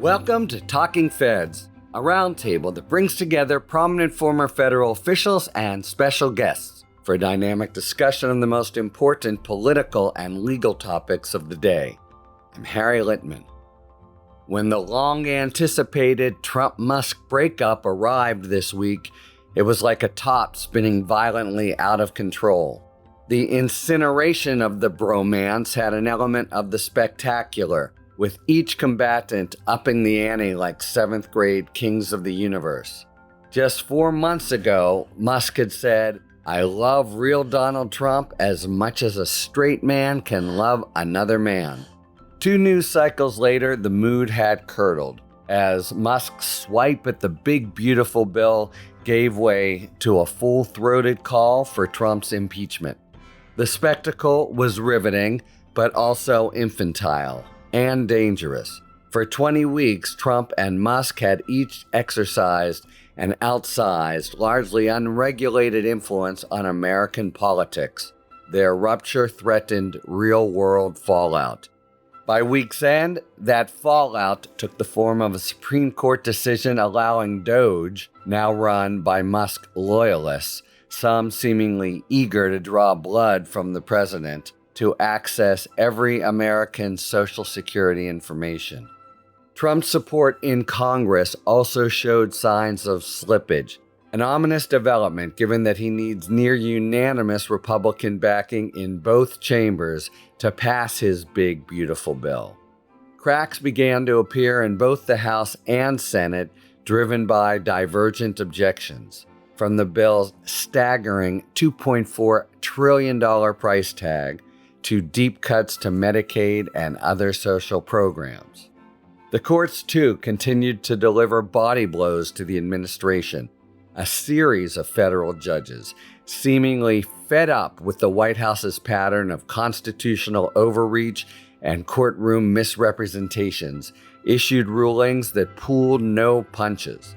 Welcome to Talking Feds, a roundtable that brings together prominent former federal officials and special guests for a dynamic discussion on the most important political and legal topics of the day. I'm Harry Littman. When the long-anticipated Trump-Musk breakup arrived this week, it was like a top spinning violently out of control. The incineration of the bromance had an element of the spectacular, with each combatant upping the ante like seventh grade kings of the universe. Just 4 months ago, Musk had said, "I love real Donald Trump as much as a straight man can love another man." 2 news cycles later, the mood had curdled, as Musk's swipe at the big beautiful bill gave way to a full-throated call for Trump's impeachment. The spectacle was riveting, but also infantile and dangerous. For 20 weeks, Trump and Musk had each exercised an outsized, largely unregulated influence on American politics. Their rupture threatened real-world fallout. By week's end, that fallout took the form of a Supreme Court decision allowing DOGE, now run by Musk loyalists, some seemingly eager to draw blood from the president, to access every American's Social Security information. Trump's support in Congress also showed signs of slippage, an ominous development given that he needs near-unanimous Republican backing in both chambers to pass his big, beautiful bill. Cracks began to appear in both the House and Senate, driven by divergent objections, from the bill's staggering $2.4 trillion price tag to deep cuts to Medicaid and other social programs. The courts, too, continued to deliver body blows to the administration. A series of federal judges, seemingly fed up with the White House's pattern of constitutional overreach and courtroom misrepresentations, issued rulings that pulled no punches.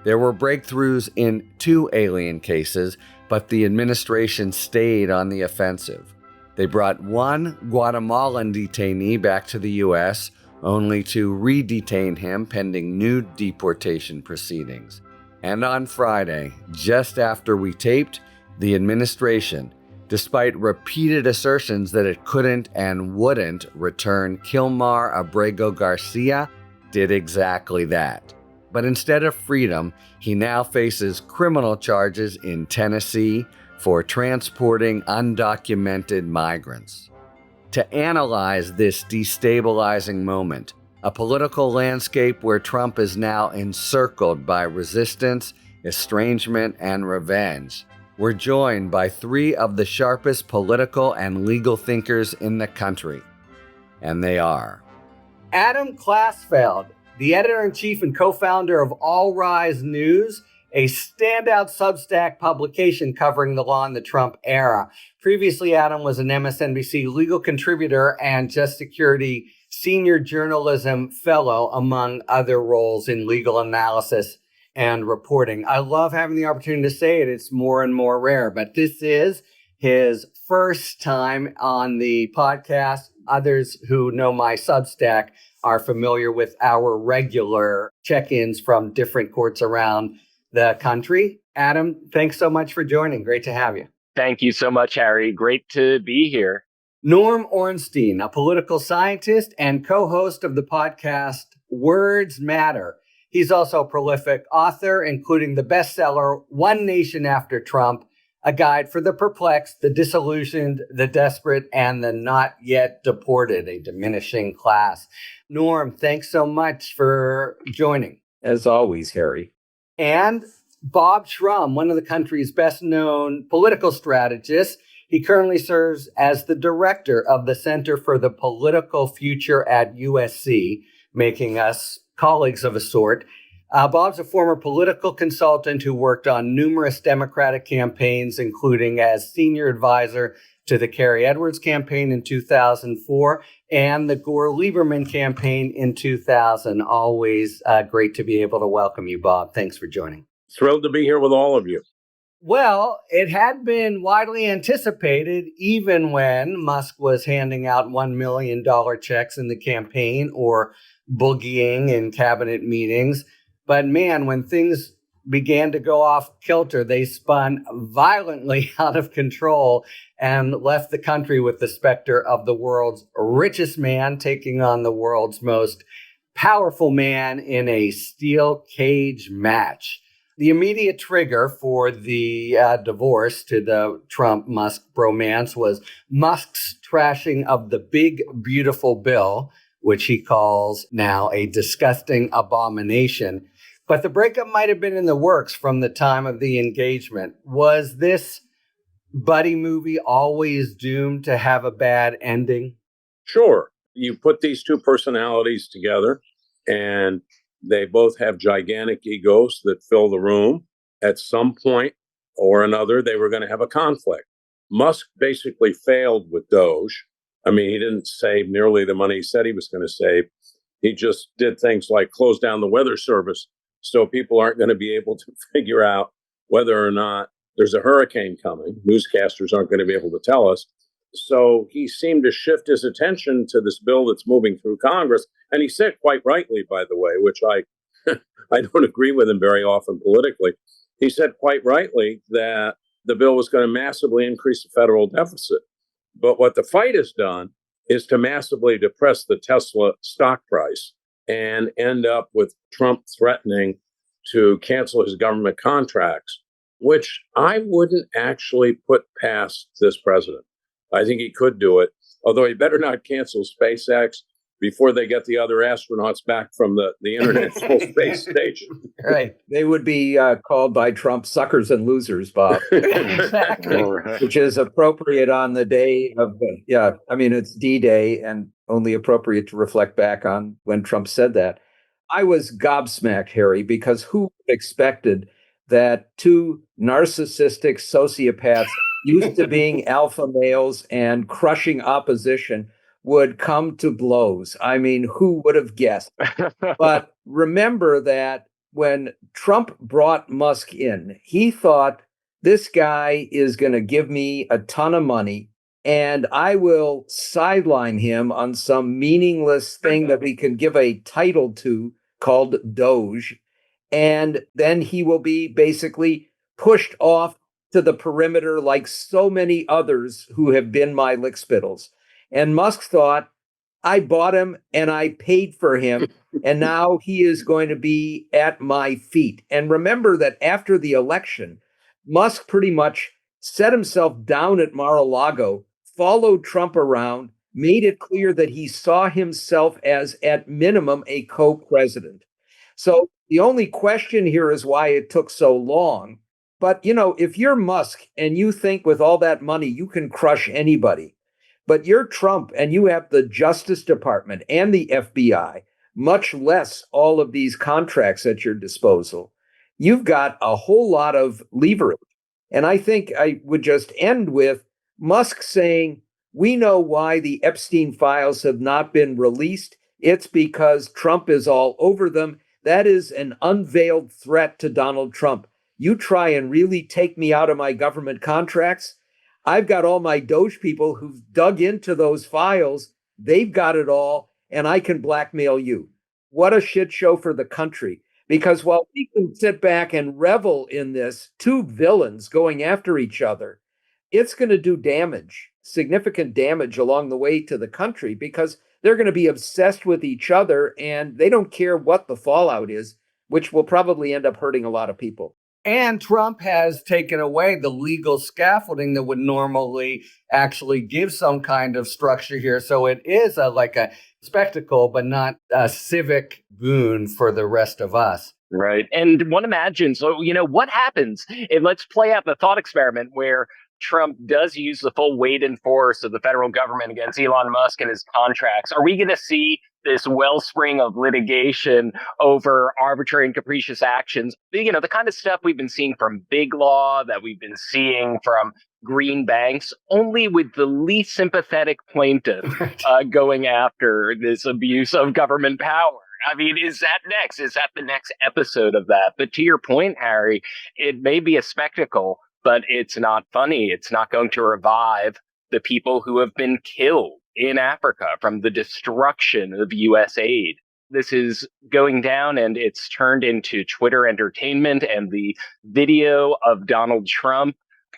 There were breakthroughs in 2 alien cases, but the administration stayed on the offensive. They brought 1 Guatemalan detainee back to the U.S., only to re-detain him pending new deportation proceedings. And on Friday, just after we taped, the administration, despite repeated assertions that it couldn't and wouldn't return Kilmar Abrego Garcia, did exactly that. But instead of freedom, he now faces criminal charges in Tennessee for transporting undocumented migrants. To analyze this destabilizing moment, a political landscape where Trump is now encircled by resistance, estrangement, and revenge, we're joined by 3 of the sharpest political and legal thinkers in the country. And they are Adam Klasfeld, the editor-in-chief and co-founder of All Rise News, a standout Substack publication covering the law in the Trump era. Previously, Adam was an MSNBC legal contributor and Just Security senior journalism fellow, among other roles in legal analysis and reporting. I love having the opportunity to say it. It's more and more rare, but this is his first time on the podcast. Others who know my Substack are familiar with our regular check-ins from different courts around the country. Adam, thanks so much for joining. Great to have you. Thank you so much, Harry. Great to be here. Norm Ornstein, a political scientist and co-host of the podcast Words Matter. He's also a prolific author, including the bestseller One Nation After Trump, a guide for the perplexed, the disillusioned, the desperate, and the not yet deported, a diminishing class. Norm, thanks so much for joining. As always, Harry. And Bob Shrum, one of the country's best-known political strategists. He currently serves as the director of the Center for the Political Future at USC, making us colleagues of a sort. Bob's a former political consultant who worked on numerous Democratic campaigns, including as senior advisor to the Kerry Edwards campaign in 2004 and the Gore-Lieberman campaign in 2000. Always great to be able to welcome you, Bob. Thanks for joining. Thrilled to be here with all of you. Well, it had been widely anticipated even when Musk was handing out $1 million checks in the campaign or boogieing in cabinet meetings. But man, when things began to go off kilter, they spun violently out of control and left the country with the specter of the world's richest man taking on the world's most powerful man in a steel cage match. The immediate trigger for the divorce to the Trump Musk bromance was Musk's trashing of the big, beautiful bill, which he calls now a disgusting abomination. But the breakup might have been in the works from the time of the engagement. Was this buddy movie always doomed to have a bad ending? Sure. You put these two personalities together, and they both have gigantic egos that fill the room. At some point or another, they were going to have a conflict. Musk basically failed with Doge. I mean, he didn't save nearly the money he said he was going to save. He just did things like close down the weather service so people aren't going to be able to figure out whether or not there's a hurricane coming. Newscasters aren't going to be able to tell us. So he seemed to shift his attention to this bill that's moving through Congress. And he said quite rightly, by the way, which I I don't agree with him very often politically. He said quite rightly that the bill was going to massively increase the federal deficit. But what the fight has done is to massively depress the Tesla stock price and end up with Trump threatening to cancel his government contracts, which I wouldn't actually put past this president. I think he could do it, although he better not cancel SpaceX before they get the other astronauts back from the International Space Station. Right. They would be called by Trump suckers and losers, Bob. Exactly. Right. Which is appropriate on the day of, it's D-Day and only appropriate to reflect back on when Trump said that. I was gobsmacked, Harry, because who expected that two narcissistic sociopaths used to being alpha males and crushing opposition would come to blows? I mean, who would have guessed? But remember that when Trump brought Musk in, he thought this guy is going to give me a ton of money and I will sideline him on some meaningless thing that we can give a title to called Doge. And then he will be basically pushed off to the perimeter like so many others who have been my lickspittles. And Musk thought, I bought him and I paid for him, and now he is going to be at my feet. And remember that after the election, Musk pretty much set himself down at Mar-a-Lago, followed Trump around, made it clear that he saw himself as, at minimum, a co-president. So the only question here is why it took so long. But, if you're Musk and you think with all that money, you can crush anybody, but you're Trump and you have the Justice Department and the FBI, much less all of these contracts at your disposal, you've got a whole lot of leverage. And I think I would just end with Musk saying, we know why the Epstein files have not been released. It's because Trump is all over them. That is an unveiled threat to Donald Trump. You try and really take me out of my government contracts. I've got all my Doge people who've dug into those files. They've got it all, and I can blackmail you. What a shit show for the country. Because while we can sit back and revel in this, two villains going after each other, it's going to do damage, significant damage along the way to the country, because they're going to be obsessed with each other and they don't care what the fallout is, which will probably end up hurting a lot of people. And Trump has taken away the legal scaffolding that would normally actually give some kind of structure here. So it is like a spectacle, but not a civic boon for the rest of us. Right. And one imagines, so, what happens if, let's play out the thought experiment where Trump does use the full weight and force of the federal government against Elon Musk and his contracts. Are we going to see this wellspring of litigation over arbitrary and capricious actions? The kind of stuff we've been seeing from Big Law, that we've been seeing from green banks, only with the least sympathetic plaintiff going after this abuse of government power. I mean, is that next? Is that the next episode of that? But to your point, Harry, it may be a spectacle, but it's not funny. It's not going to revive the people who have been killed in Africa from the destruction of US aid. This is going down, and it's turned into Twitter entertainment, and the video of Donald Trump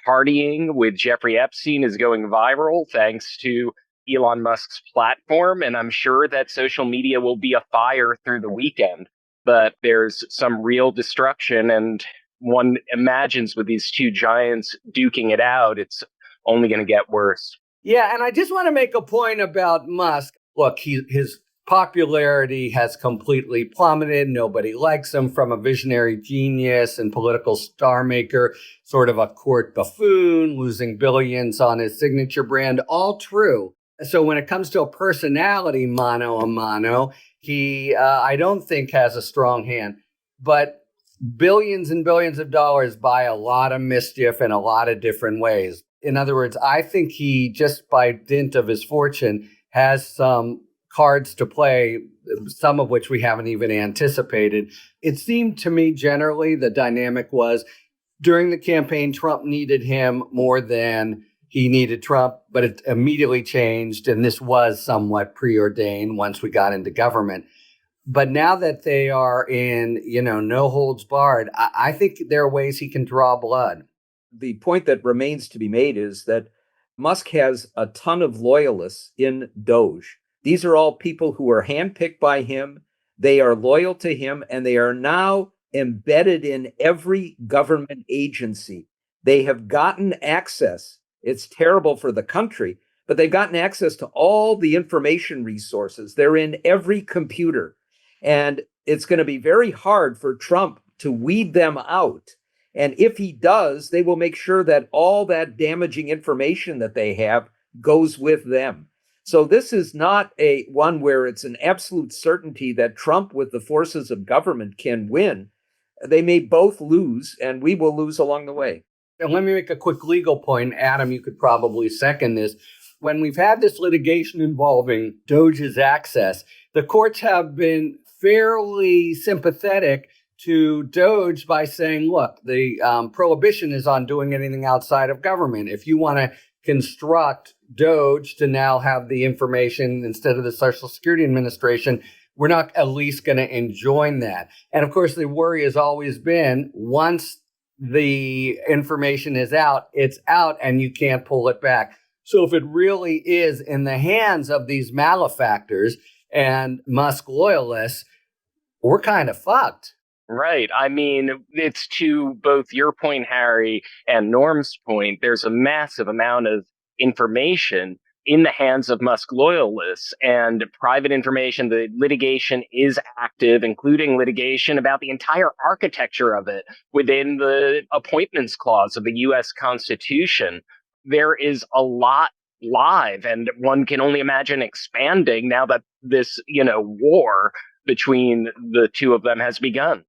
partying with Jeffrey Epstein is going viral thanks to Elon Musk's platform. And I'm sure that social media will be afire through the weekend, but there's some real destruction. And one imagines with these two giants duking it out, it's only going to get worse. Yeah, and I just want to make a point about Musk. Look, his popularity has completely plummeted. Nobody likes him, from a visionary genius and political star maker, sort of a court buffoon, losing billions on his signature brand. All true. So when it comes to a personality, mano a mano, he, I don't think, has a strong hand. But billions and billions of dollars buy a lot of mischief in a lot of different ways. In other words, I think he, just by dint of his fortune, has some cards to play, some of which we haven't even anticipated. It seemed to me generally the dynamic was, during the campaign, Trump needed him more than he needed Trump, but it immediately changed. And this was somewhat preordained once we got into government. But now that they are in, no holds barred, I think there are ways he can draw blood. The point that remains to be made is that Musk has a ton of loyalists in Doge. These are all people who are handpicked by him. They are loyal to him, and they are now embedded in every government agency. They have gotten access. It's terrible for the country, but they've gotten access to all the information resources. They're in every computer. And it's going to be very hard for Trump to weed them out. And if he does, they will make sure that all that damaging information that they have goes with them. So this is not a one where it's an absolute certainty that Trump, with the forces of government, can win. They may both lose, and we will lose along the way. And let me make a quick legal point. Adam, you could probably second this. When we've had this litigation involving Doge's access, the courts have been fairly sympathetic to Doge by saying, look, the prohibition is on doing anything outside of government. If you want to construct Doge to now have the information instead of the Social Security Administration, we're not at least going to enjoin that. And of course, the worry has always been, once the information is out, it's out and you can't pull it back. So if it really is in the hands of these malefactors and Musk loyalists, we're kind of fucked. Right. I mean, it's to both your point, Harry, and Norm's point. There's a massive amount of information in the hands of Musk loyalists, and private information. The litigation is active, including litigation about the entire architecture of it within the appointments clause of the U.S. Constitution. There is a lot live, and one can only imagine expanding now that this, war between the two of them has begun.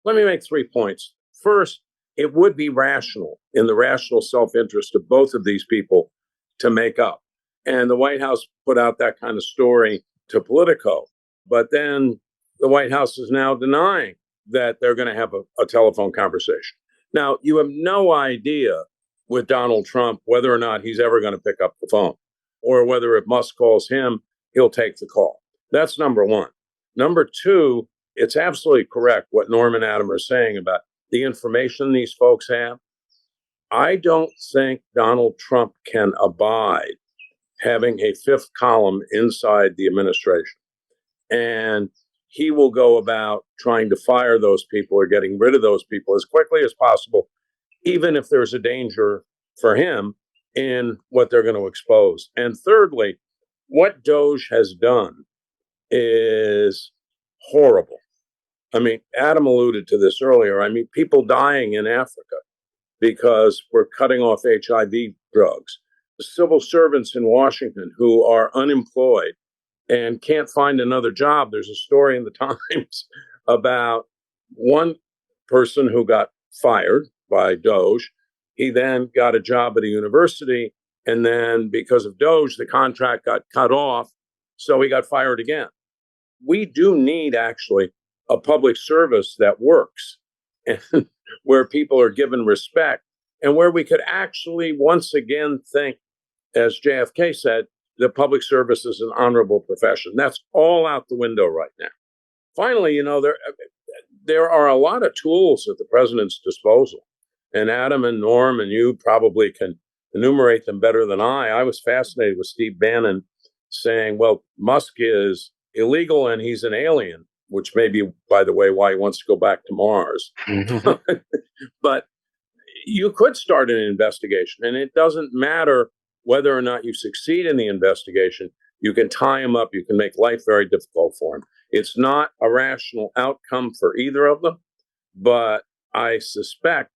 Let me make 3 points. First, it would be rational, in the rational self-interest of both of these people, to make up. And the White House put out that kind of story to Politico. But then the White House is now denying that they're going to have a telephone conversation. Now, you have no idea with Donald Trump whether or not he's ever going to pick up the phone, or whether if Musk calls him, he'll take the call. That's number one. Number two, it's absolutely correct what Norm and Adam are saying about the information these folks have. I don't think Donald Trump can abide having a fifth column inside the administration. And he will go about trying to fire those people or getting rid of those people as quickly as possible, even if there's a danger for him in what they're going to expose. And thirdly, what Doge has done is horrible. I mean, Adam alluded to this earlier. I mean, people dying in Africa because we're cutting off HIV drugs. The civil servants in Washington who are unemployed and can't find another job. There's a story in the Times about one person who got fired by Doge. He then got a job at a university, and then because of Doge, the contract got cut off, so he got fired again. We do need actually a public service that works and where people are given respect and where we could actually once again think, as JFK said, that public service is an honorable profession. That's all out the window right now. Finally, there are a lot of tools at the president's disposal, and Adam and Norm and you probably can enumerate them better than I. I was fascinated with Steve Bannon saying, well, Musk is illegal and he's an alien, which may be, by the way, why he wants to go back to Mars. But you could start an investigation, and it doesn't matter whether or not you succeed in the investigation. You can tie him up. You can make life very difficult for him. It's not a rational outcome for either of them, but I suspect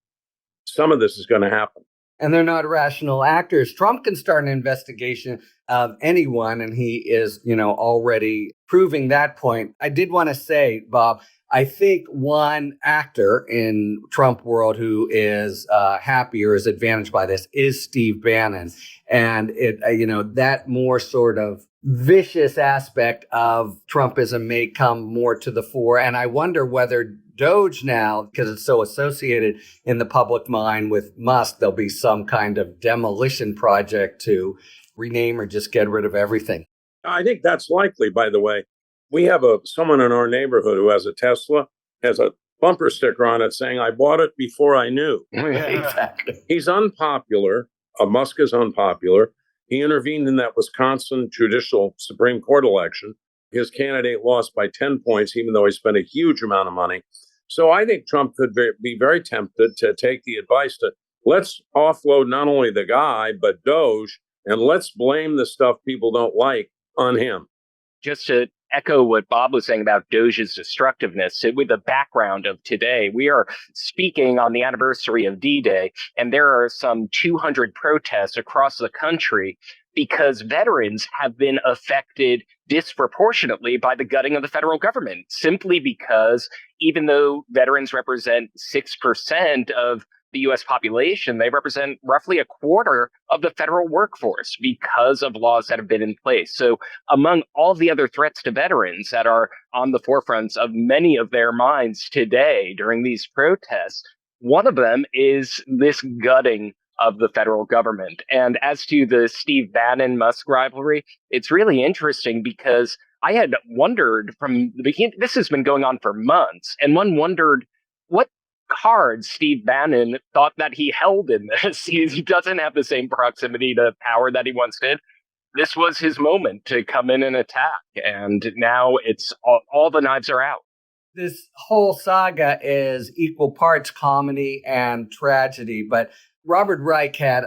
some of this is going to happen. And they're not rational actors. Trump can start an investigation of anyone, and he is, already proving that point. I did want to say, Bob, I think one actor in Trump world who is happy or is advantaged by this is Steve Bannon. And that more sort of vicious aspect of Trumpism may come more to the fore. And I wonder whether Doge now, because it's so associated in the public mind with Musk, there'll be some kind of demolition project to rename or just get rid of everything. I think that's likely, by the way. We have someone in our neighborhood who has a Tesla, has a bumper sticker on it saying, I bought it before I knew. Exactly. He's unpopular. Musk is unpopular. He intervened in that Wisconsin judicial Supreme Court election. His candidate lost by 10 points, even though he spent a huge amount of money. So I think Trump could be very tempted to take the advice to let's offload not only the guy, but Doge, and let's blame the stuff people don't like on him. Just to echo what Bob was saying about Doge's destructiveness, with the background of today, we are speaking on the anniversary of D-Day, and there are some 200 protests across the country because veterans have been affected disproportionately by the gutting of the federal government, simply because even though veterans represent 6% of the U.S. population, they represent roughly a quarter of the federal workforce because of laws that have been in place. So among all the other threats to veterans that are on the forefronts of many of their minds today during these protests, one of them is this gutting of the federal government. And as to the Steve Bannon-Musk rivalry, it's really interesting because I had wondered from the beginning, this has been going on for months, and one wondered what cards Steve Bannon thought that he held in this. He doesn't have the same proximity to power that he once did. This was his moment to come in and attack, and now it's all the knives are out. This whole saga is equal parts comedy and tragedy, but Robert Reich had,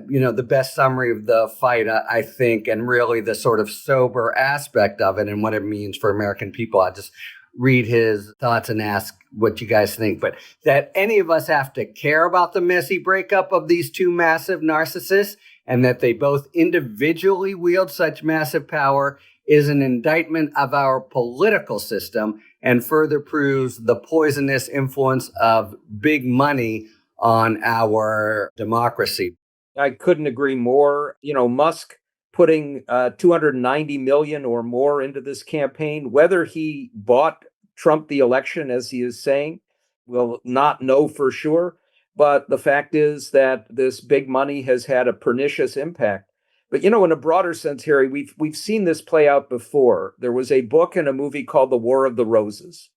the best summary of the fight, I think, and really the sort of sober aspect of it and what it means for American people. I just read his thoughts and ask what you guys think. But that any of us have to care about the messy breakup of these two massive narcissists, and that they both individually wield such massive power is an indictment of our political system and further proves the poisonous influence of big money on our democracy. I couldn't agree more. Musk putting 290 million or more into this campaign, whether he bought Trump the election, as he is saying, we'll not know for sure. But the fact is that this big money has had a pernicious impact. But, in a broader sense, Harry, we've seen this play out before. There was a book and a movie called The War of the Roses,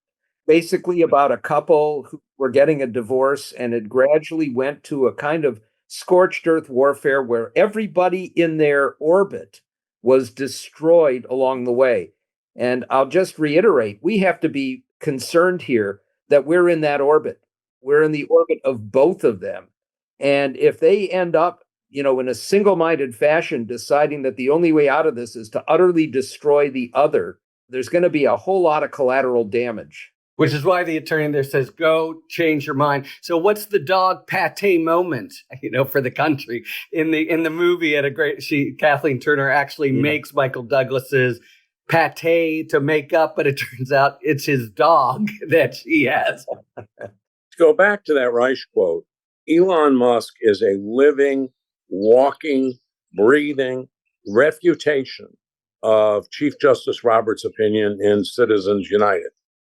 basically about a couple who were getting a divorce, and it gradually went to a kind of scorched earth warfare where everybody in their orbit was destroyed along the way. And I'll just reiterate, we have to be concerned here that we're in that orbit. We're in the orbit of both of them. And if they end up, in a single-minded fashion, deciding that the only way out of this is to utterly destroy the other, there's going to be a whole lot of collateral damage. Which is why the attorney there says, go change your mind. So what's the dog pate moment, for the country? In the movie, Kathleen Turner actually makes Michael Douglas's pate to make up, but it turns out it's his dog that she has. To go back to that Reich quote, Elon Musk is a living, walking, breathing refutation of Chief Justice Roberts' opinion in Citizens United.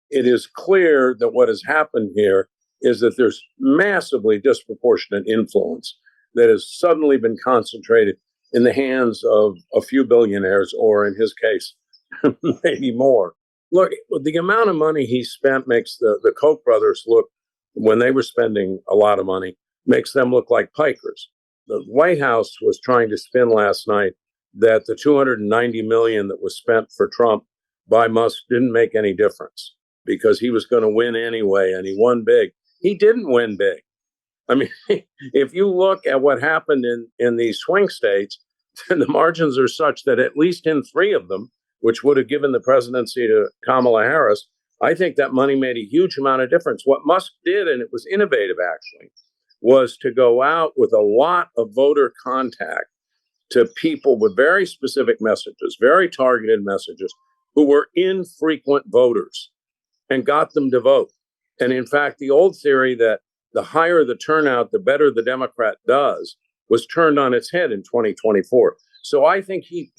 It is clear that what has happened here is that there's massively disproportionate influence that has suddenly been concentrated in the hands of a few billionaires, or in his case, maybe more. Look, the amount of money he spent makes the Koch brothers look, when they were spending a lot of money, makes them look like pikers. The White House was trying to spin last night that the $290 million that was spent for Trump by Musk didn't make any difference because he was going to win anyway, and he won big. He didn't win big. I mean, if you look at what happened in these swing states, the margins are such that at least in 3 of them, which would have given the presidency to Kamala Harris, I think that money made a huge amount of difference. What Musk did, and it was innovative actually, was to go out with a lot of voter contact to people with very specific messages, very targeted messages, who were infrequent voters, and got them to vote. And in fact, the old theory that the higher the turnout, the better the Democrat does, was turned on its head in 2024. So I think he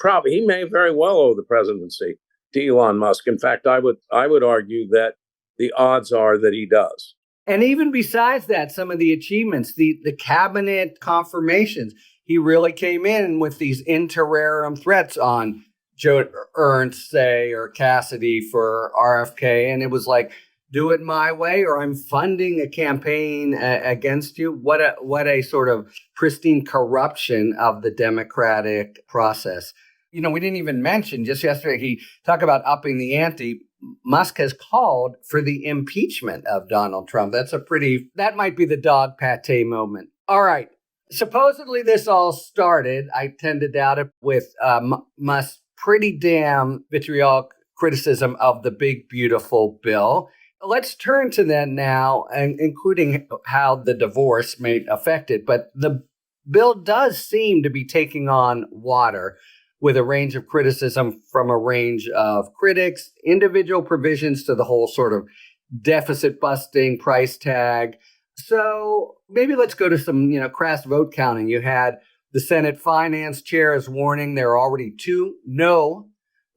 may very well owe the presidency to Elon Musk. In fact, I would argue that the odds are that he does. And even besides that, some of the achievements, the cabinet confirmations, he really came in with these inter-rerum threats on Joe Ernst, say, or Cassidy for RFK. And it was like, do it my way, or I'm funding a campaign against you. What a sort of pristine corruption of the democratic process. You know, we didn't even mention just yesterday, he talked about upping the ante. Musk has called for the impeachment of Donald Trump. That might be the dog pate moment. All right. Supposedly this all started, I tend to doubt it, with Musk's pretty damn vitriolic criticism of the big, beautiful bill. Let's turn to that now, and including how the divorce may affect it. But the bill does seem to be taking on water with a range of criticism from a range of critics, individual provisions to the whole sort of deficit busting price tag. So maybe let's go to some, crass vote counting. You had the Senate Finance Chair is warning there are already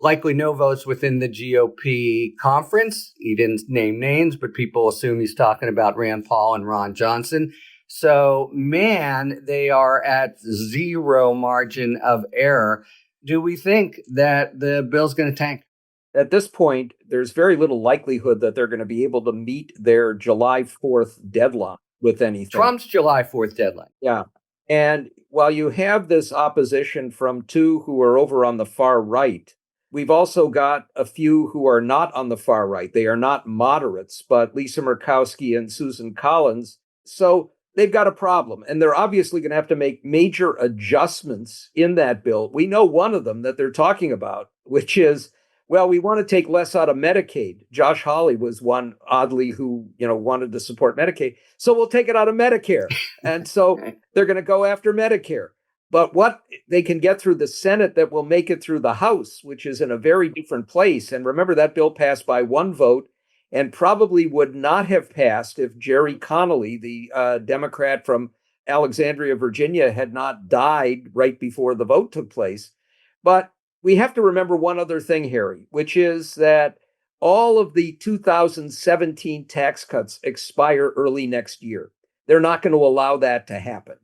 likely no votes within the GOP conference. He didn't name names, but people assume he's talking about Rand Paul and Ron Johnson. So, man, they are at zero margin of error. Do we think that the bill's going to tank? At this point, there's very little likelihood that they're going to be able to meet their July 4th deadline with anything. Trump's July 4th deadline. Yeah. And while you have this opposition from 2 who are over on the far right, we've also got a few who are not on the far right. They are not moderates, but Lisa Murkowski and Susan Collins. So they've got a problem. And they're obviously going to have to make major adjustments in that bill. We know one of them that they're talking about, which is, well, we want to take less out of Medicaid. Josh Hawley was one, oddly, who, wanted to support Medicaid. So we'll take it out of Medicare. And so they're going to go after Medicare. But what they can get through the Senate that will make it through the House, which is in a very different place. And remember, that bill passed by 1 vote and probably would not have passed if Jerry Connolly, the Democrat from Alexandria, Virginia, had not died right before the vote took place. But we have to remember one other thing, Harry, which is that all of the 2017 tax cuts expire early next year. They're not going to allow that to happen.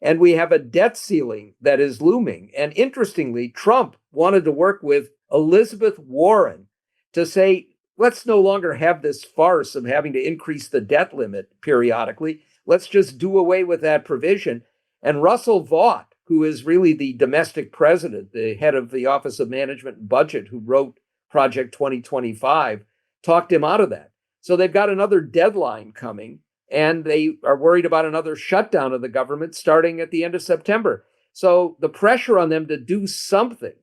And we have a debt ceiling that is looming. And interestingly, Trump wanted to work with Elizabeth Warren to say, let's no longer have this farce of having to increase the debt limit periodically. Let's just do away with that provision. And Russell Vought, who is really the domestic president, the head of the Office of Management and Budget, who wrote Project 2025, talked him out of that. So they've got another deadline coming. And they are worried about another shutdown of the government starting at the end of September. So the pressure on them to do something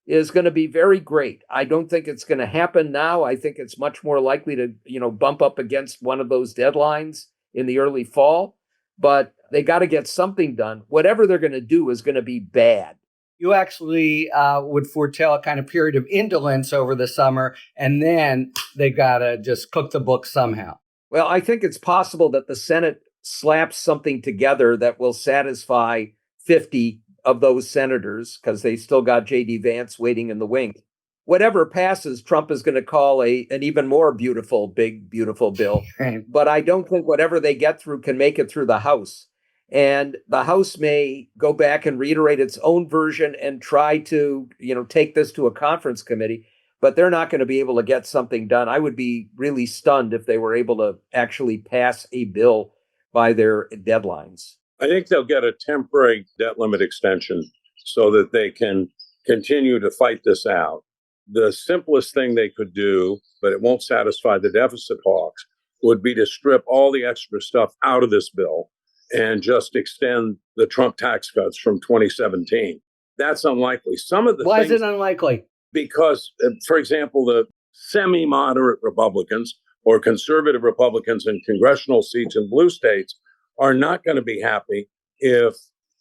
is going to be very great. I don't think it's going to happen now. I think it's much more likely to, bump up against one of those deadlines in the early fall. But they got to get something done. Whatever they're going to do is going to be bad. You actually would foretell a kind of period of indolence over the summer, and then they got to just cook the book somehow. Well, I think it's possible that the Senate slaps something together that will satisfy 50 of those senators, because they still got J.D. Vance waiting in the wings. whatever passes, Trump is going to call an even more beautiful, big, beautiful bill. But I don't think whatever they get through can make it through the House. And the House may go back and reiterate its own version and try to, take this to a conference committee, but they're not going to be able to get something done. I would be really stunned if they were able to actually pass a bill by their deadlines. I think they'll get a temporary debt limit extension so that they can continue to fight this out. The simplest thing they could do, but it won't satisfy the deficit hawks, would be to strip all the extra stuff out of this bill and just extend the Trump tax cuts from 2017. That's unlikely. Why is it unlikely? Because, for example, the semi-moderate Republicans or conservative Republicans in congressional seats in blue states are not going to be happy if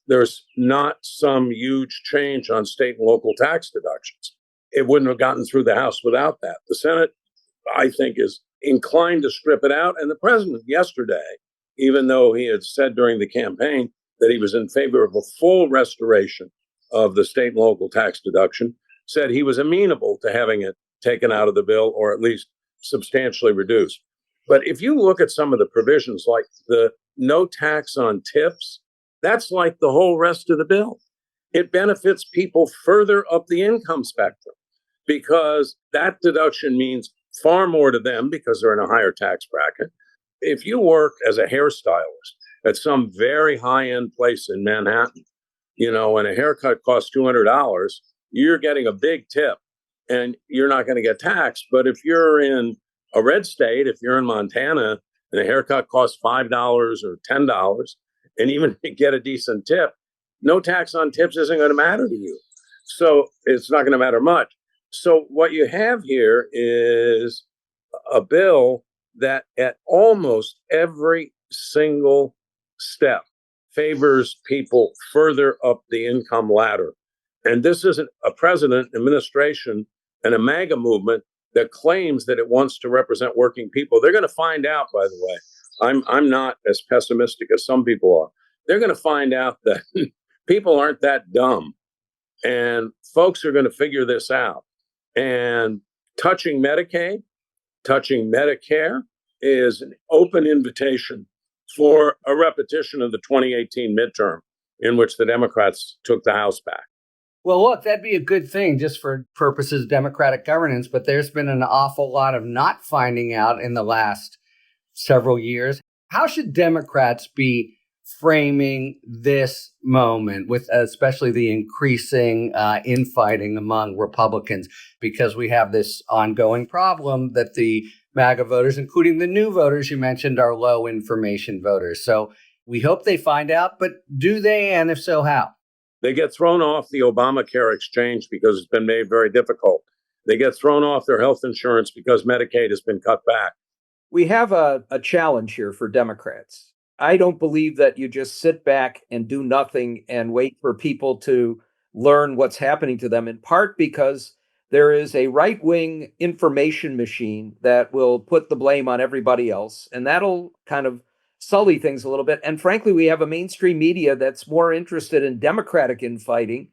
there's not some huge change on state and local tax deductions. It wouldn't have gotten through the House without that. The Senate, I think, is inclined to strip it out. And the president yesterday, even though he had said during the campaign that he was in favor of a full restoration of the state and local tax deduction, said he was amenable to having it taken out of the bill or at least substantially reduced. But if you look at some of the provisions like the no tax on tips, that's like the whole rest of the bill. It benefits people further up the income spectrum because that deduction means far more to them because they're in a higher tax bracket. If you work as a hairstylist at some very high-end place in Manhattan, and a haircut costs $200, you're getting a big tip and you're not going to get taxed. But if you're in a red state, if you're in Montana and a haircut costs $5 or $10, and even get a decent tip, no tax on tips isn't going to matter to you. So it's not going to matter much. So what you have here is a bill that at almost every single step favors people further up the income ladder. And this isn't a president, administration, and a MAGA movement that claims that it wants to represent working people. They're going to find out, by the way. I'm not as pessimistic as some people are. They're going to find out that people aren't that dumb. And folks are going to figure this out. And touching Medicaid, touching Medicare is an open invitation for a repetition of the 2018 midterm in which the Democrats took the House back. Well, look, that'd be a good thing just for purposes of democratic governance, but there's been an awful lot of not finding out in the last several years. How should Democrats be framing this moment with especially the increasing infighting among Republicans? Because we have this ongoing problem that the MAGA voters, including the new voters you mentioned, are low information voters. So we hope they find out, but do they? And if so, how? They get thrown off the Obamacare exchange because it's been made very difficult. They get thrown off their health insurance because Medicaid has been cut back. We have a challenge here for Democrats. I don't believe that you just sit back and do nothing and wait for people to learn what's happening to them, in part because there is a right-wing information machine that will put the blame on everybody else, and that'll kind of sully things a little bit. And frankly, we have a mainstream media that's more interested in Democratic infighting.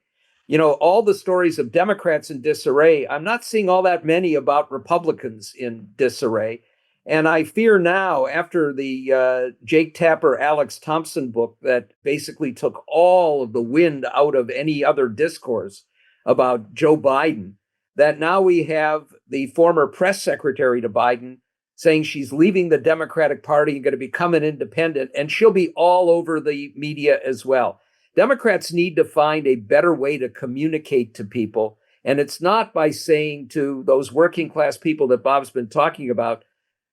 All the stories of Democrats in disarray, I'm not seeing all that many about Republicans in disarray. And I fear now, after the Jake Tapper, Alex Thompson book that basically took all of the wind out of any other discourse about Joe Biden, that now we have the former press secretary to Biden saying she's leaving the Democratic Party and going to become an independent, and she'll be all over the media as well. Democrats need to find a better way to communicate to people. And it's not by saying to those working class people that Bob's been talking about,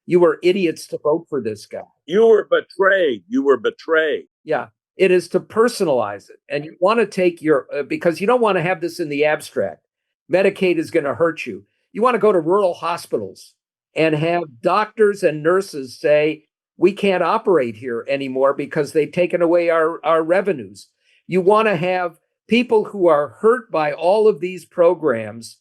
you were idiots to vote for this guy. You were betrayed. You were betrayed. Yeah, it is to personalize it. And you want to take because you don't want to have this in the abstract. Medicaid is going to hurt you. You want to go to rural hospitals and have doctors and nurses say, we can't operate here anymore because they've taken away our revenues. You want to have people who are hurt by all of these programs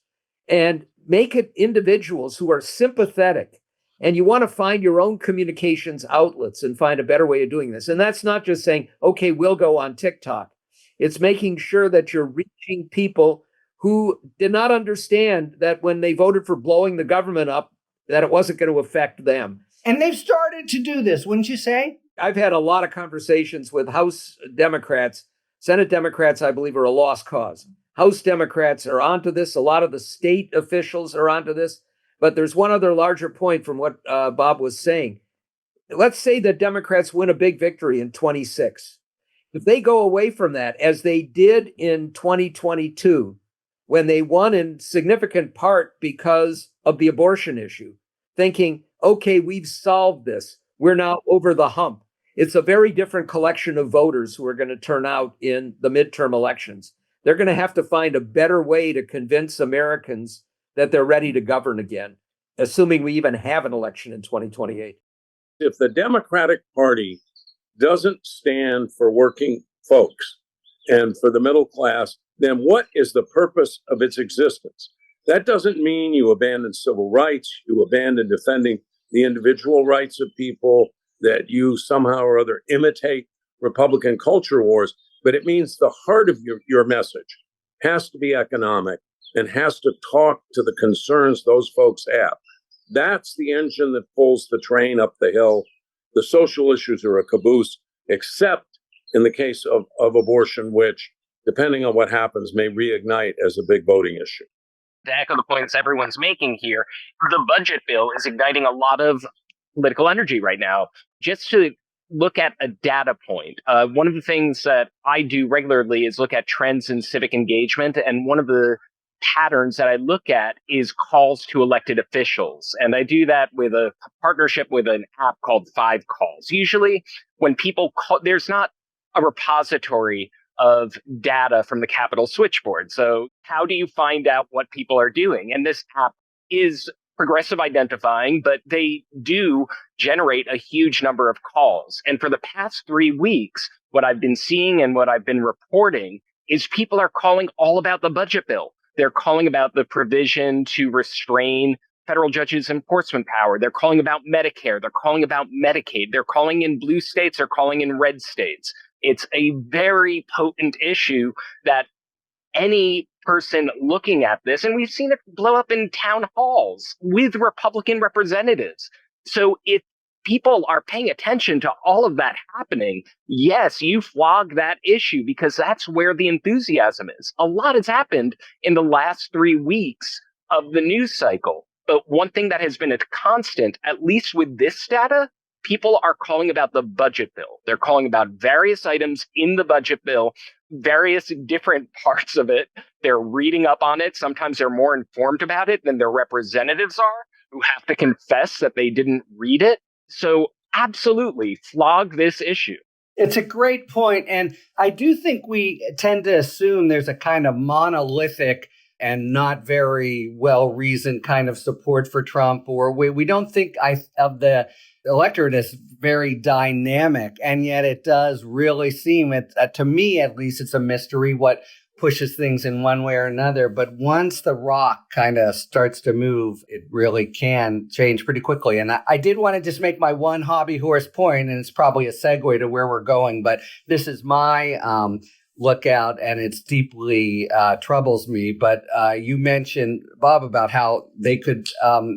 and make it individuals who are sympathetic. And you want to find your own communications outlets and find a better way of doing this. And that's not just saying, okay, we'll go on TikTok. It's making sure that you're reaching people who did not understand that when they voted for blowing the government up, that it wasn't going to affect them. And they've started to do this, wouldn't you say? I've had a lot of conversations with House Democrats. Senate Democrats, I believe, are a lost cause. House Democrats are onto this. A lot of the state officials are onto this. But there's one other larger point from what Bob was saying. Let's say that Democrats win a big victory in 26. If they go away from that, as they did in 2022, when they won in significant part because of the abortion issue, thinking, okay, we've solved this. We're now over the hump. It's a very different collection of voters who are going to turn out in the midterm elections. They're going to have to find a better way to convince Americans that they're ready to govern again, assuming we even have an election in 2028. If the Democratic Party doesn't stand for working folks and for the middle class, then what is the purpose of its existence? That doesn't mean you abandon civil rights, you abandon defending the individual rights of people, that you somehow or other imitate Republican culture wars, but it means the heart of your message has to be economic and has to talk to the concerns those folks have. That's the engine that pulls the train up the hill. The social issues are a caboose, except in the case of abortion, which, depending on what happens, may reignite as a big voting issue. To echo the points everyone's making here, the budget bill is igniting a lot of political energy right now. Just to look at a data point, one of the things that I do regularly is look at trends in civic engagement. And one of the patterns that I look at is calls to elected officials. And I do that with a partnership with an app called 5Calls. Usually when people call, there's not a repository of data from the Capitol switchboard. So how do you find out what people are doing? And this app is progressive identifying, but they do generate a huge number of calls. And for the past 3 weeks, what I've been seeing and what I've been reporting is people are calling all about the budget bill. They're calling about the provision to restrain federal judges' enforcement power. They're calling about Medicare. They're calling about Medicaid. They're calling in blue states. They're calling in red states. It's a very potent issue that any person looking at this, and we've seen it blow up in town halls with Republican representatives. So if people are paying attention to all of that happening, yes, you flog that issue because that's where the enthusiasm is. A lot has happened in the last 3 weeks of the news cycle. But one thing that has been a constant, at least with this data, people are calling about the budget bill. They're calling about various items in the budget bill, various different parts of it. They're reading up on it. Sometimes they're more informed about it than their representatives are, who have to confess that they didn't read it. So absolutely flog this issue. It's a great point. And I do think we tend to assume there's a kind of monolithic and not very well-reasoned kind of support for Trump, or we don't think of the electorate as very dynamic. And yet it does really seem, to me at least, it's a mystery what pushes things in one way or another. But once the rock kind of starts to move, it really can change pretty quickly. And I did want to just make my one hobby horse point, and it's probably a segue to where we're going, but this is my lookout, and it's deeply troubles me. But you mentioned, Bob, about how they could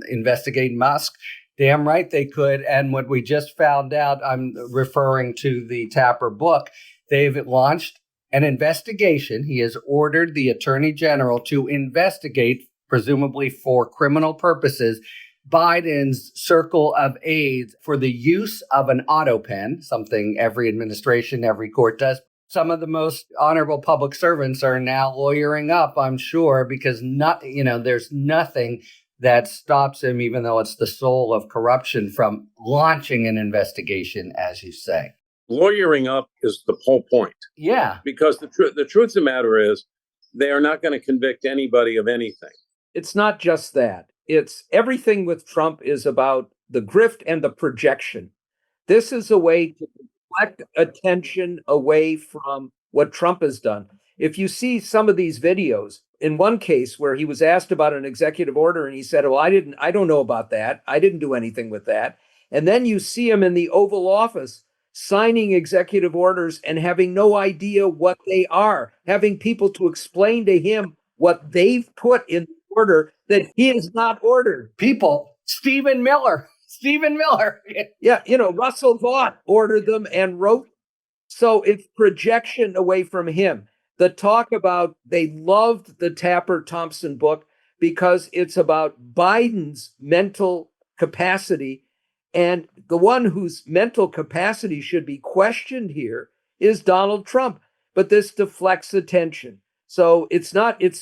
investigate Musk. Damn right they could. And what we just found out, I'm referring to the Tapper book, they've launched an investigation. He has ordered the Attorney General to investigate, presumably for criminal purposes, Biden's circle of aides for the use of an auto pen, something every administration, every court does. Some of the most honorable public servants are now lawyering up, I'm sure, because there's nothing that stops him, even though it's the soul of corruption, from launching an investigation, as you say. Lawyering up is the whole point. Yeah. Because the truth of the matter is, they are not going to convict anybody of anything. It's not just that. It's everything with Trump is about the grift and the projection. This is a way to deflect attention away from what Trump has done. If you see some of these videos, in one case where he was asked about an executive order and he said, "Well, I don't know about that. I didn't do anything with that." And then you see him in the Oval Office signing executive orders and having no idea what they are, having people to explain to him what they've put in order that he has not ordered. People, Stephen Miller. Yeah, Russell Vaught ordered them and wrote. So it's projection away from him. The talk about they loved the Tapper Thompson book because it's about Biden's mental capacity. And the one whose mental capacity should be questioned here is Donald Trump. But this deflects attention. So it's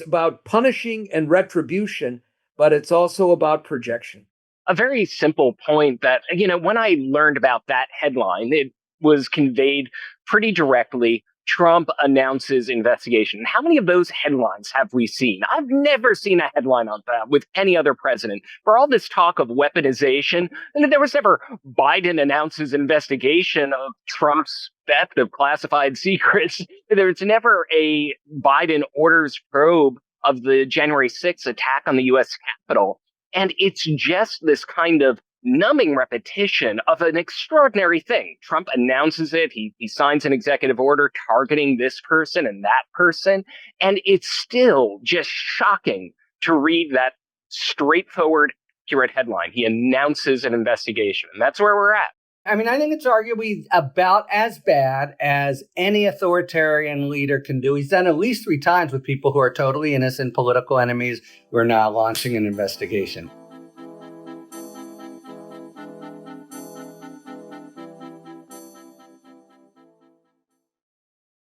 about punishing and retribution, but it's also about projection. A very simple point that, when I learned about that headline, it was conveyed pretty directly. Trump announces investigation. How many of those headlines have we seen? I've never seen a headline on that with any other president. For all this talk of weaponization, and there was never Biden announces investigation of Trump's theft of classified secrets. There's never a Biden orders probe of the January 6th attack on the U.S. Capitol. And it's just this kind of numbing repetition of an extraordinary thing. Trump announces it. He signs an executive order targeting this person and that person. And it's still just shocking to read that straightforward, accurate headline. He announces an investigation. And that's where we're at. I mean, I think it's arguably about as bad as any authoritarian leader can do. He's done at least 3 times with people who are totally innocent political enemies who are now launching an investigation.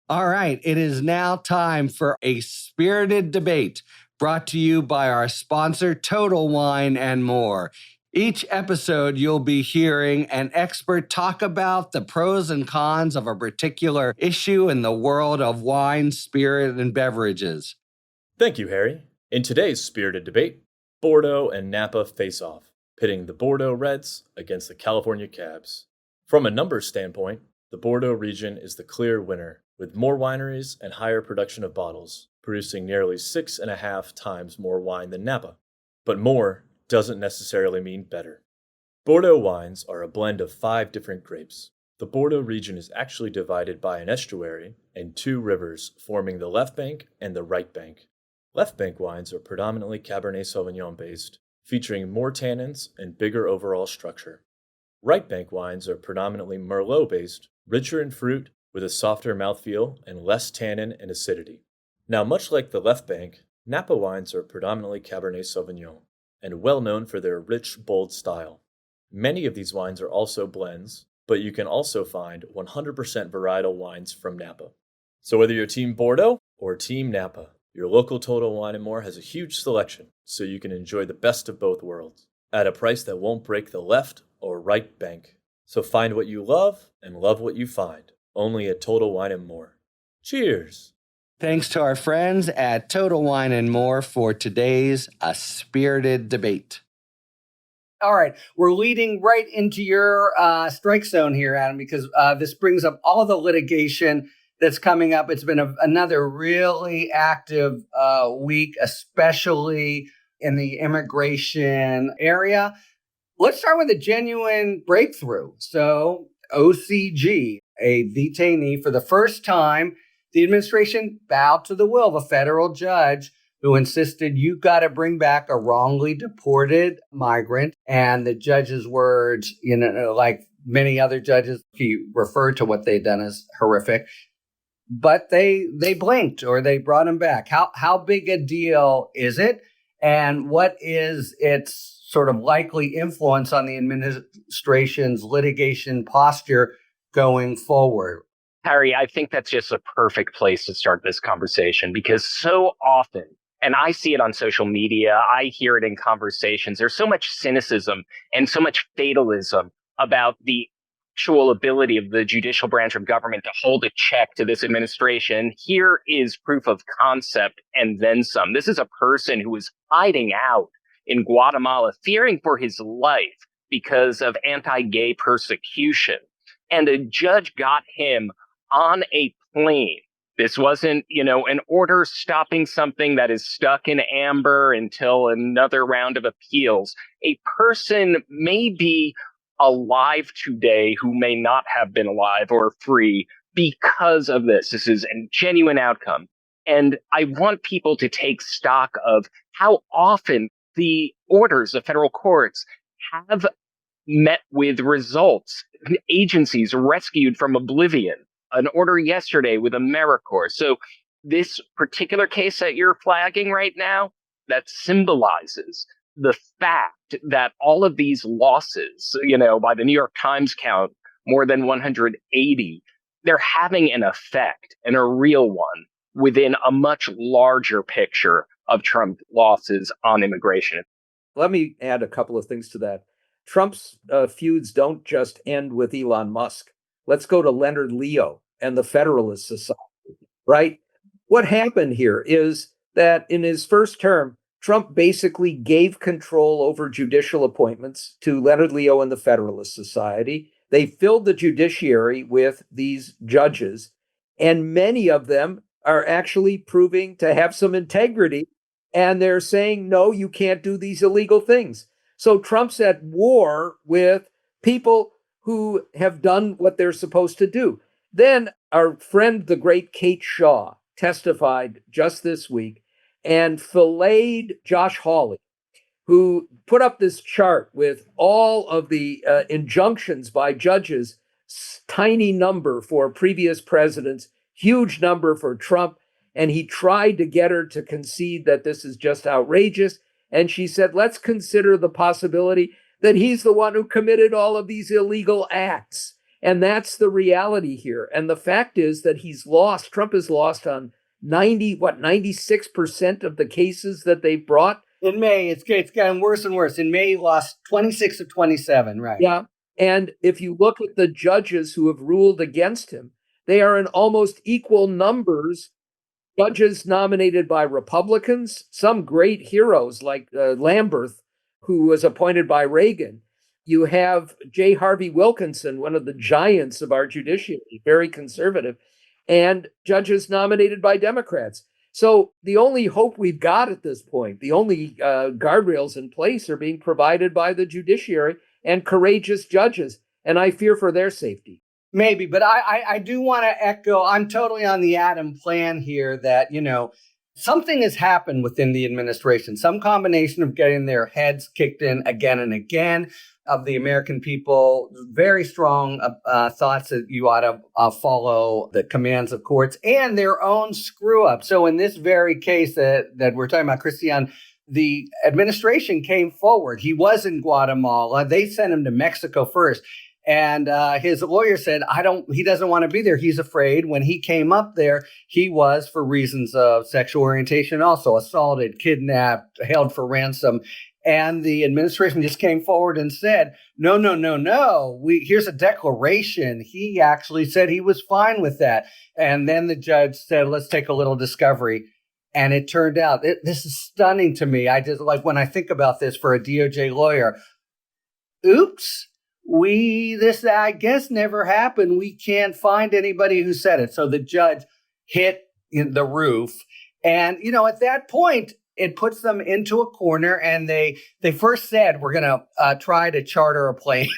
All right, it is now time for a spirited debate brought to you by our sponsor, Total Wine and More. Each episode, you'll be hearing an expert talk about the pros and cons of a particular issue in the world of wine, spirit, and beverages. Thank you, Harry. In today's spirited debate, Bordeaux and Napa face off, pitting the Bordeaux Reds against the California Cabs. From a numbers standpoint, the Bordeaux region is the clear winner, with more wineries and higher production of bottles, producing nearly 6.5 times more wine than Napa. But more doesn't necessarily mean better. Bordeaux wines are a blend of 5 different grapes. The Bordeaux region is actually divided by an estuary and 2 rivers forming the left bank and the right bank. Left bank wines are predominantly Cabernet Sauvignon based, featuring more tannins and bigger overall structure. Right bank wines are predominantly Merlot based, richer in fruit, with a softer mouthfeel and less tannin and acidity. Now, much like the left bank, Napa wines are predominantly Cabernet Sauvignon, and well known for their rich, bold style. Many of these wines are also blends, but you can also find 100% varietal wines from Napa. So whether you're Team Bordeaux or Team Napa, your local Total Wine & More has a huge selection, so you can enjoy the best of both worlds, at a price that won't break the left or right bank. So find what you love and love what you find, only at Total Wine & More. Cheers! Thanks to our friends at Total Wine and More for today's spirited debate. All right, we're leading right into your strike zone here, Adam, because this brings up all the litigation that's coming up. It's been another really active week, especially in the immigration area. Let's start with a genuine breakthrough. So OCG, a detainee, for the first time, the administration bowed to the will of a federal judge who insisted you got to bring back a wrongly deported migrant. And the judge's words, like many other judges, he referred to what they'd done as horrific. But they blinked, or they brought him back. How big a deal is it? And what is its sort of likely influence on the administration's litigation posture going forward? Harry, I think that's just a perfect place to start this conversation, because so often, and I see it on social media, I hear it in conversations, there's so much cynicism and so much fatalism about the actual ability of the judicial branch of government to hold a check to this administration. Here is proof of concept and then some. This is a person who is hiding out in Guatemala, fearing for his life because of anti-gay persecution. And a judge got him on a plane. This wasn't, an order stopping something that is stuck in amber until another round of appeals. A person may be alive today who may not have been alive or free because of this. This is a genuine outcome. And I want people to take stock of how often the orders of federal courts have met with results. Agencies rescued from oblivion. An order yesterday with AmeriCorps. So this particular case that you're flagging right now, that symbolizes the fact that all of these losses, by the New York Times count, more than 180, they're having an effect, and a real one, within a much larger picture of Trump losses on immigration. Let me add a couple of things to that. Trump's feuds don't just end with Elon Musk. Let's go to Leonard Leo and the Federalist Society, right? What happened here is that in his first term, Trump basically gave control over judicial appointments to Leonard Leo and the Federalist Society. They filled the judiciary with these judges, and many of them are actually proving to have some integrity. And they're saying, no, you can't do these illegal things. So Trump's at war with people who have done what they're supposed to do. Then our friend, the great Kate Shaw, testified just this week and filleted Josh Hawley, who put up this chart with all of the injunctions by judges, tiny number for previous presidents, huge number for Trump. And he tried to get her to concede that this is just outrageous. And she said, let's consider the possibility that he's the one who committed all of these illegal acts. And that's the reality here. And the fact is that Trump has lost on 96% of the cases that they've brought. In May, it's gotten worse and worse. In May, he lost 26 of 27, right? Yeah. And if you look at the judges who have ruled against him, they are in almost equal numbers. Judges nominated by Republicans, some great heroes like Lamberth, who was appointed by Reagan. You have J. Harvey Wilkinson, one of the giants of our judiciary, very conservative, and judges nominated by Democrats. So the only hope we've got at this point, the only guardrails in place are being provided by the judiciary and courageous judges. And I fear for their safety. Maybe, but I do want to echo, I'm totally on the Adam plan here that, something has happened within the administration, some combination of getting their heads kicked in again and again of the American people, very strong thoughts that you ought to follow the commands of courts and their own screw up. So in this very case that we're talking about, Christian, the administration came forward. He was in Guatemala. They sent him to Mexico first. And his lawyer said, he doesn't want to be there. He's afraid. When he came up there, he was, for reasons of sexual orientation, also assaulted, kidnapped, held for ransom. And the administration just came forward and said, no. Here's a declaration. He actually said he was fine with that. And then the judge said, let's take a little discovery. And it turned out, this is stunning to me. I just when I think about this for a DOJ lawyer, oops. This, I guess, never happened. We can't find anybody who said it. So the judge hit the roof. And, at that point, it puts them into a corner. And they first said, we're going to try to charter a plane.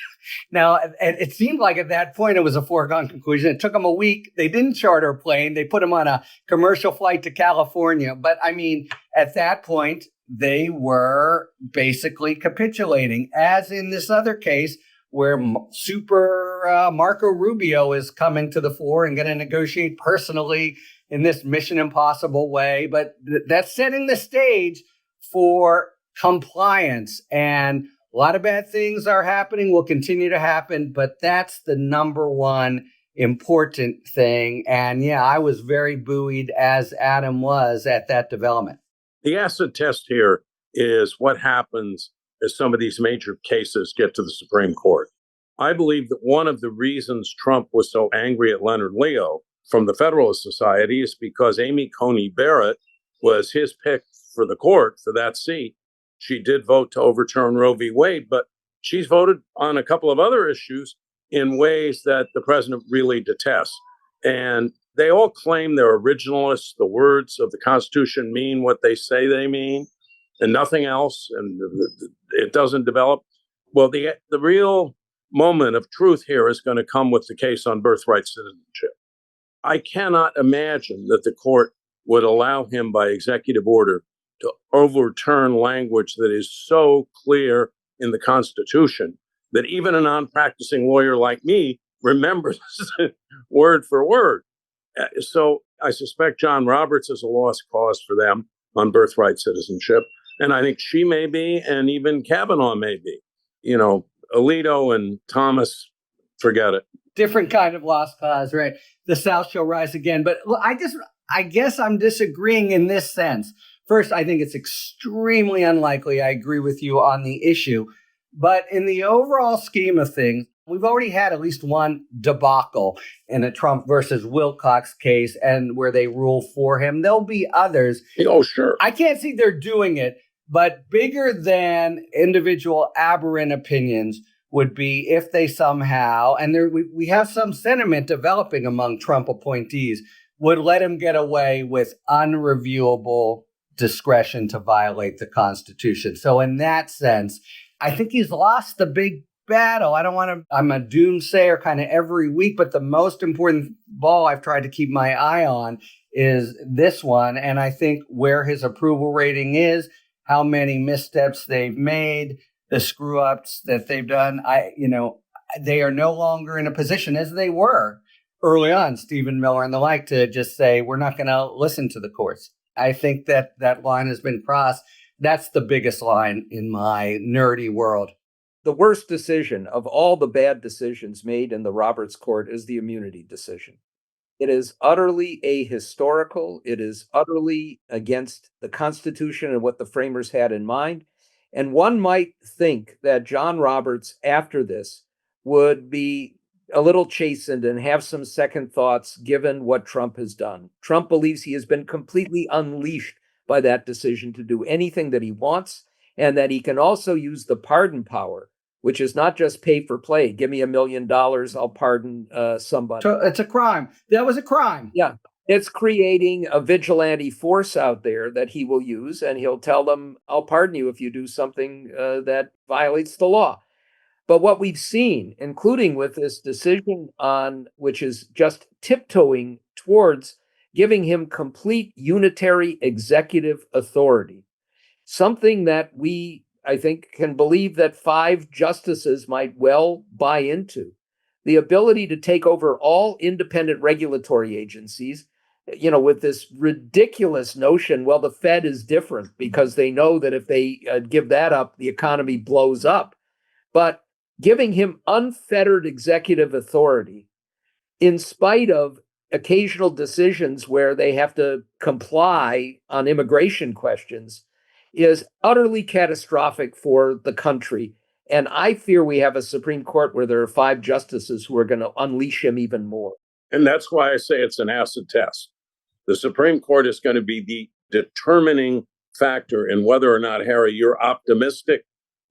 Now, it seemed like at that point, it was a foregone conclusion. It took them a week. They didn't charter a plane. They put them on a commercial flight to California. But I mean, at that point, they were basically capitulating, as in this other case, where super Marco Rubio is coming to the fore and going to negotiate personally in this Mission Impossible way. But that's setting the stage for compliance. And a lot of bad things are happening, will continue to happen. But that's the number one important thing. And yeah, I was very buoyed, as Adam was, at that development. The acid test here is what happens as some of these major cases get to the Supreme Court. I believe that one of the reasons Trump was so angry at Leonard Leo from the Federalist Society is because Amy Coney Barrett was his pick for the court for that seat. She did vote to overturn Roe v. Wade, but she's voted on a couple of other issues in ways that the president really detests. And they all claim they're originalists. The words of the Constitution mean what they say they mean, and nothing else, and it doesn't develop. Well, the real moment of truth here is going to come with the case on birthright citizenship. I cannot imagine that the court would allow him by executive order to overturn language that is so clear in the Constitution that even a non-practicing lawyer like me remembers word for word. So I suspect John Roberts is a lost cause for them on birthright citizenship. And I think she may be, and even Kavanaugh may be. Alito and Thomas, forget it. Different kind of lost cause, right? The South shall rise again. But I guess I'm disagreeing in this sense. First, I think it's extremely unlikely. I agree with you on the issue. But in the overall scheme of things, we've already had at least one debacle in a Trump versus Wilcox case, and where they rule for him. There'll be others. Oh, sure. I can't see they're doing it, but bigger than individual aberrant opinions would be if they somehow, and we have some sentiment developing among Trump appointees, would let him get away with unreviewable discretion to violate the Constitution. So in that sense, I think he's lost the big battle. I'm a doomsayer kind of every week, but the most important ball I've tried to keep my eye on is this one. And I think where his approval rating is, how many missteps they've made, the screw ups that they've done, they are no longer in a position as they were early on, Stephen Miller and the like, to just say, we're not going to listen to the courts. I think that line has been crossed. That's the biggest line in my nerdy world. The worst decision of all the bad decisions made in the Roberts Court is the immunity decision. It is utterly ahistorical. It is utterly against the Constitution and what the framers had in mind. And one might think that John Roberts, after this, would be a little chastened and have some second thoughts given what Trump has done. Trump believes he has been completely unleashed by that decision to do anything that he wants, and that he can also use the pardon power, which is not just pay for play. Give me $1 million, I'll pardon somebody. So it's a crime. That was a crime. Yeah. It's creating a vigilante force out there that he will use, and he'll tell them, I'll pardon you if you do something that violates the law. But what we've seen, including with this decision which is just tiptoeing towards giving him complete unitary executive authority, something that we, I think, can believe that 5 justices might well buy into, the ability to take over all independent regulatory agencies, with this ridiculous notion, well, the Fed is different because they know that if they give that up, the economy blows up. But giving him unfettered executive authority, in spite of occasional decisions where they have to comply on immigration questions, is utterly catastrophic for the country. And I fear we have a Supreme Court where there are 5 justices who are going to unleash him even more. And that's why I say it's an acid test. The Supreme Court is going to be the determining factor in whether or not, Harry, your optimistic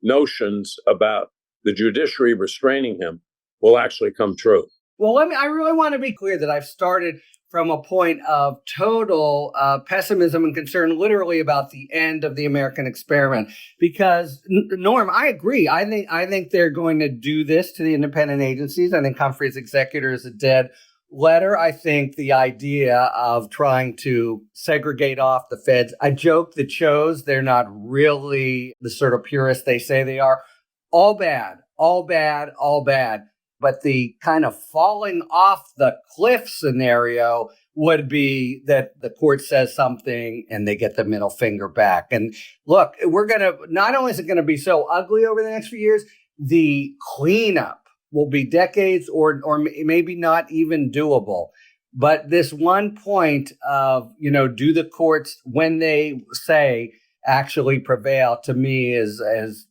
notions about the judiciary restraining him will actually come true. Well, I really want to be clear that I've started from a point of total pessimism and concern, literally about the end of the American experiment. Because, Norm, I agree. I think they're going to do this to the independent agencies. I think Humphrey's executor is a dead letter. I think the idea of trying to segregate off the feds, I joke the shoals, they're not really the sort of purists they say they are. All bad, all bad, all bad. But the kind of falling off the cliff scenario would be that the court says something and they get the middle finger back. And look, not only is it going to be so ugly over the next few years, the cleanup will be decades or maybe not even doable. But this one point of, do the courts, when they say, actually prevail, to me is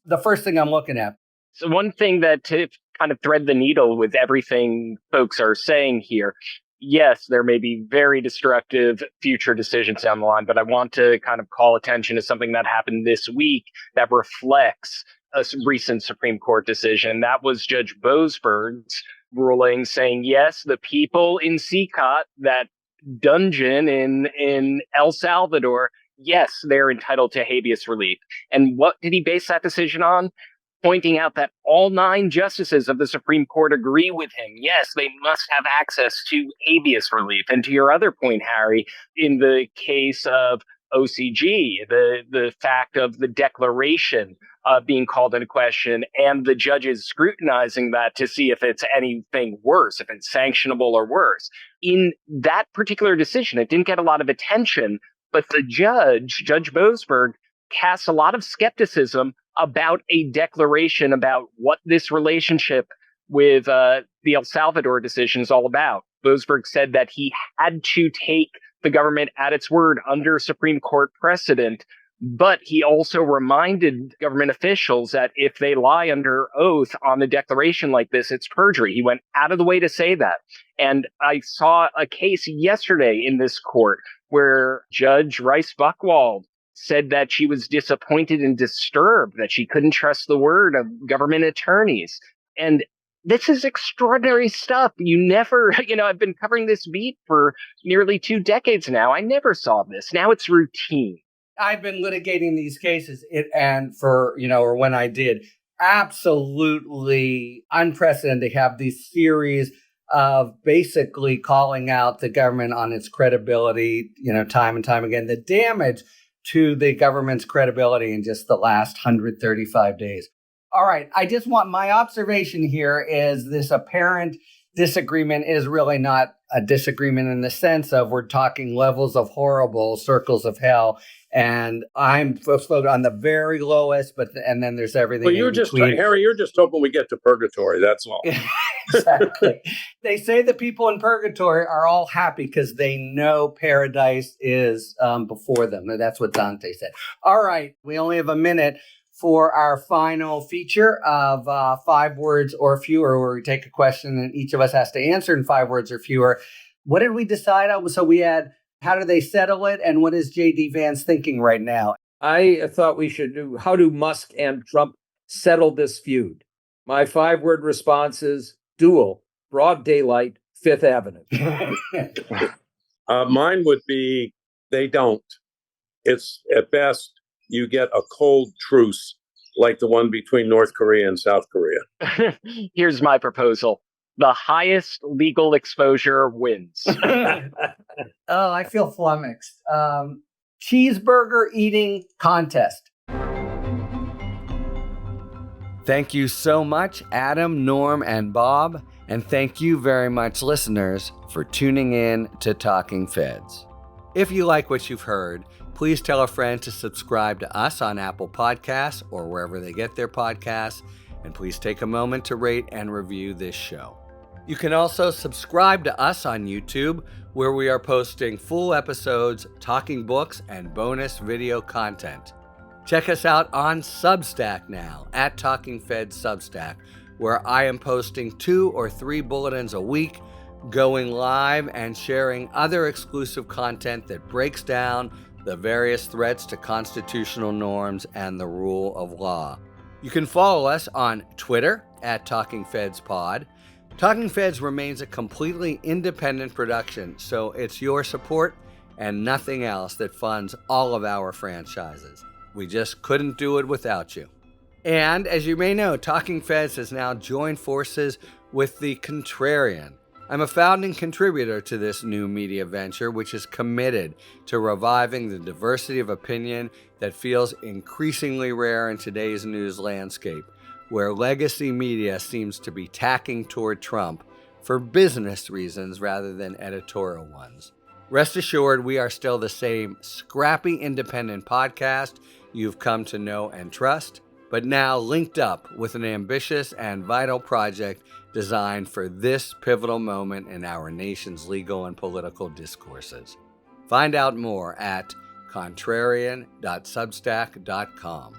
the first thing I'm looking at. So one thing that to kind of thread the needle with everything folks are saying here, yes, there may be very destructive future decisions down the line, but I want to kind of call attention to something that happened this week that reflects a recent Supreme Court decision. That was Judge Boasberg's ruling saying, yes, the people in CCOT, that dungeon in El Salvador, yes, they're entitled to habeas relief. And what did he base that decision on? pointing out that all 9 justices of the Supreme Court agree with him. Yes, they must have access to habeas relief. And to your other point, Harry, in the case of OCG, the fact of the declaration being called into question and the judges scrutinizing that to see if it's anything worse, if it's sanctionable or worse. In that particular decision, it didn't get a lot of attention, but the Judge Boasberg, casts a lot of skepticism about a declaration about what this relationship with the El Salvador decision is all about. Boasberg said that he had to take the government at its word under Supreme Court precedent, but he also reminded government officials that if they lie under oath on a declaration like this, it's perjury. He went out of the way to say that. And I saw a case yesterday in this court where Judge Rice Buchwald said that she was disappointed and disturbed, that she couldn't trust the word of government attorneys. And this is extraordinary stuff. You never, I've been covering this beat for nearly 2 decades now. I never saw this. Now it's routine. I've been litigating these cases, or when I did, absolutely unprecedented to have these series of basically calling out the government on its credibility, time and time again. The damage to the government's credibility in just the last 135 days. All right, I just want my observation here is this apparent disagreement is really not a disagreement in the sense of we're talking levels of horrible, circles of hell, and I'm on the very lowest, and then there's everything. Well, Harry, you're just hoping we get to purgatory. That's all. Exactly. They say the people in purgatory are all happy because they know paradise is before them. That's what Dante said. All right, we only have a minute for our final feature of 5 words or fewer, where we take a question and each of us has to answer in 5 words or fewer. What did we decide on? So we had, how do they settle it? And what is J.D. Vance thinking right now? I thought we should do, how do Musk and Trump settle this feud? My 5-word response is duel, broad daylight, Fifth Avenue. Mine would be they don't. It's at best you get a cold truce like the one between North Korea and South Korea. Here's my proposal. The highest legal exposure wins. Oh, I feel flummoxed. Cheeseburger eating contest. Thank you so much, Adam, Norm, and Bob. And thank you very much, listeners, for tuning in to Talking Feds. If you like what you've heard, please tell a friend to subscribe to us on Apple Podcasts or wherever they get their podcasts. And please take a moment to rate and review this show. You can also subscribe to us on YouTube, where we are posting full episodes, talking books, and bonus video content. Check us out on Substack now, at Talking Feds Substack, where I am posting 2 or 3 bulletins a week, going live and sharing other exclusive content that breaks down the various threats to constitutional norms and the rule of law. You can follow us on Twitter at Talking Feds Pod. Talking Feds remains a completely independent production, so it's your support and nothing else that funds all of our franchises. We just couldn't do it without you. And as you may know, Talking Feds has now joined forces with The Contrarian. I'm a founding contributor to this new media venture, which is committed to reviving the diversity of opinion that feels increasingly rare in today's news landscape, where legacy media seems to be tacking toward Trump for business reasons rather than editorial ones. Rest assured, we are still the same scrappy independent podcast you've come to know and trust, but now linked up with an ambitious and vital project designed for this pivotal moment in our nation's legal and political discourses. Find out more at contrarian.substack.com.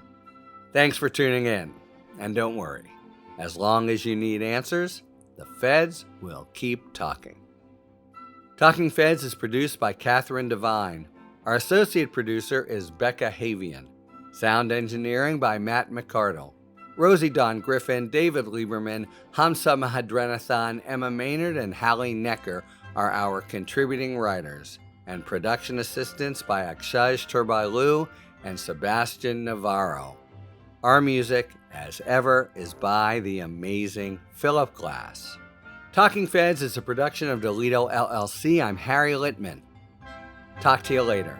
Thanks for tuning in, and don't worry, as long as you need answers, the Feds will keep talking. Talking Feds is produced by Catherine Devine. Our associate producer is Becca Havian. Sound engineering by Matt McCardle. Rosie Dawn Griffin, David Lieberman, Hamza Mahadrenathan, Emma Maynard, and Hallie Necker are our contributing writers, and production assistance by Akshaj Turbailu and Sebastian Navarro. Our music, as ever, is by the amazing Philip Glass. Talking Feds is a production of Delito LLC. I'm Harry Littman. Talk to you later.